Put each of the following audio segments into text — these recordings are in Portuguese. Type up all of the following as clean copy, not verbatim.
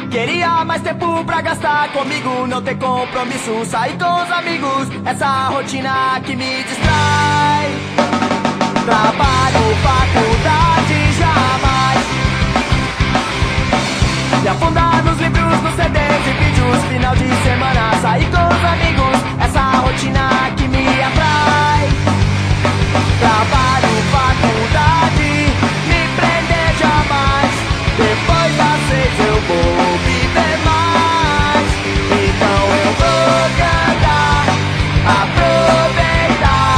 Queria mais tempo pra gastar comigo, não ter compromisso, sair com os amigos, essa rotina que me distrai. Trabalho, faculdade, jamais me afundar nos livros, nos CDs e vídeos, final de semana, sair com os amigos, essa rotina que me atrai. Trabalho, faculdade, me prender jamais, depois das 6 eu vou viver mais. Então eu vou cantar, aproveitar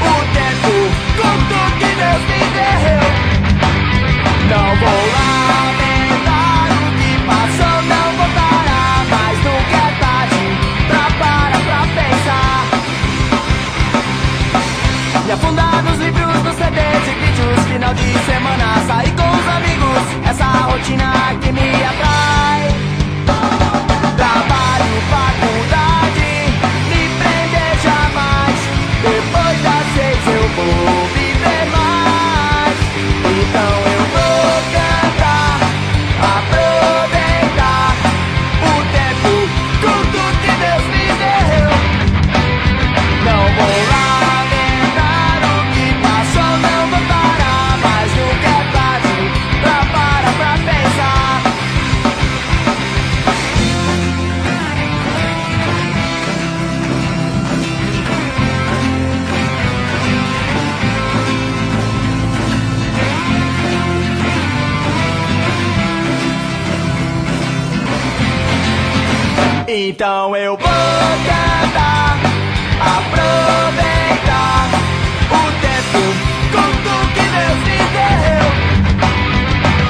o tempo com tudo que Deus me deu. Não vou lamentar o que passou, não voltará, mas nunca é tarde pra parar pra pensar. Me afundar nos livros, nos CDs e vídeos, final de semana, sair com os amigos, essa rotina que me atrai. Trabalho, faculdade, me prender jamais, depois das 6 eu vou viver mais. Então eu vou cantar, aproveitar o tempo com tudo que Deus me deu. Não vou lamentar o que passou, não voltará, mas nunca é tarde pra parar pra pensar. Então eu vou cantar, aproveitar o tempo com tudo que Deus me deu.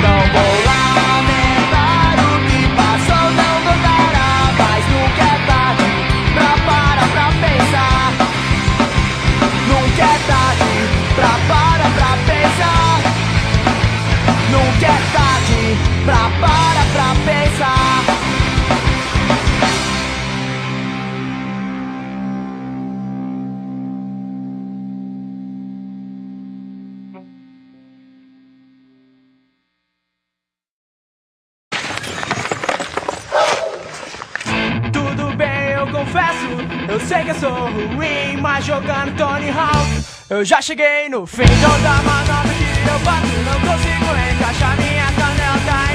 Não vou lamentar o que passou, não voltará, mas nunca é tarde pra parar pra pensar. Nunca é tarde pra parar pra pensar. Nunca é tarde pra parar pra pensar. Tudo bem, eu confesso, eu sei que eu sou ruim, mas jogando Tony Hawk eu já cheguei no fim. Toda manobra que eu faço não consigo encaixar, minha canela tá